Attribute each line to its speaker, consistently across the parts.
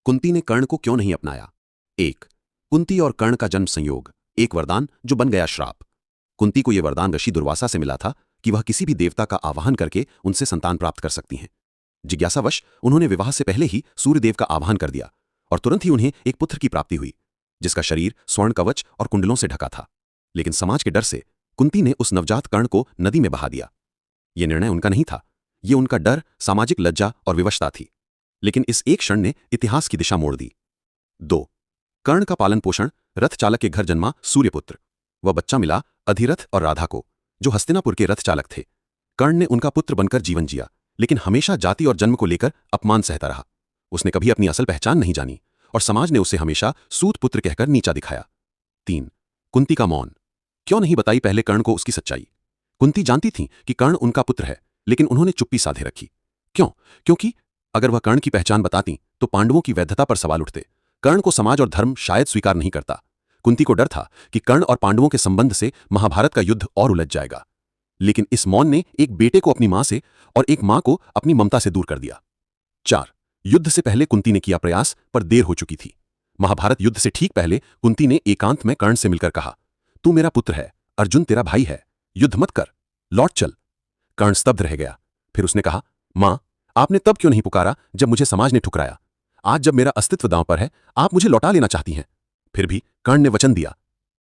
Speaker 1: कुंती ने कर्ण को क्यों नहीं अपनाया? एक, कुंती और कर्ण का जन्म संयोग, एक वरदान जो बन गया श्राप। कुंती को यह वरदान ऋषि दुर्वासा से मिला था कि वह किसी भी देवता का आवाहन करके उनसे संतान प्राप्त कर सकती हैं। जिज्ञासावश उन्होंने विवाह से पहले ही सूर्यदेव का आवाहन कर दिया और तुरंत ही उन्हें एक पुत्र की प्राप्ति हुई, जिसका शरीर स्वर्ण कवच और कुंडलों से ढका था। लेकिन समाज के डर से कुंती ने उस नवजात कर्ण को नदी में बहा दिया। यह निर्णय उनका नहीं था, यह उनका डर, सामाजिक लज्जा और विवशता थी। लेकिन इस एक क्षण ने इतिहास की दिशा मोड़ दी। 2. कर्ण का पालन पोषण। रथ चालक के घर जन्मा सूर्यपुत्र। वह बच्चा मिला अधिरथ और राधा को, जो हस्तिनापुर के रथ चालक थे। कर्ण ने उनका पुत्र बनकर जीवन जिया, लेकिन हमेशा जाति और जन्म को लेकर अपमान सहता रहा। उसने कभी अपनी असल पहचान नहीं जानी और समाज ने उसे हमेशा सूत पुत्र कहकर नीचा दिखाया। 3. कुंती का मौन। क्यों नहीं बताई पहले कर्ण को उसकी सच्चाई? कुंती जानती थी कि कर्ण उनका पुत्र है, लेकिन उन्होंने चुप्पी साधे रखी। क्यों? क्योंकि अगर वह कर्ण की पहचान बताती तो पांडवों की वैधता पर सवाल उठते। कर्ण को समाज और धर्म शायद स्वीकार नहीं करता। कुंती को डर था कि कर्ण और पांडवों के संबंध से महाभारत का युद्ध और उलझ जाएगा। लेकिन इस मौन ने एक बेटे को अपनी मां से और एक मां को अपनी ममता से दूर कर दिया। 4. युद्ध से पहले कुंती ने किया प्रयास, पर देर हो चुकी थी। महाभारत युद्ध से ठीक पहले कुंती ने एकांत में कर्ण से मिलकर कहा, तू मेरा पुत्र है, अर्जुन तेरा भाई है, युद्ध मत कर, लौट चल। कर्ण स्तब्ध रह गया। फिर उसने कहा, मां, आपने तब क्यों नहीं पुकारा जब मुझे समाज ने ठुकराया? आज जब मेरा अस्तित्व दांव पर है, आप मुझे लौटा लेना चाहती हैं। फिर भी कर्ण ने वचन दिया,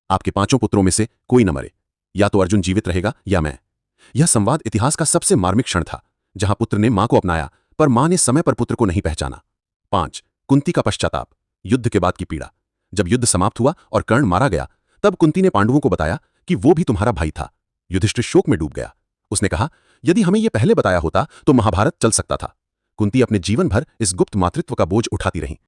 Speaker 1: आपके 5 पुत्रों में से कोई न मरे, या तो अर्जुन जीवित रहेगा या मैं। यह संवाद इतिहास का सबसे मार्मिक क्षण था, जहां पुत्र ने मां को अपनाया पर मां ने समय पर पुत्र को नहीं पहचाना। 5. कुंती का पश्चाताप। युद्ध के बाद की पीड़ा। जब युद्ध समाप्त हुआ और कर्ण मारा गया, तब कुंती ने पांडवों को बताया कि वो भी तुम्हारा भाई था। युधिष्ठिर शोक में डूब गया। उसने कहा, यदि हमें यह पहले बताया होता तो महाभारत चल सकता था। कुंती अपने जीवन भर इस गुप्त मातृत्व का बोझ उठाती रही।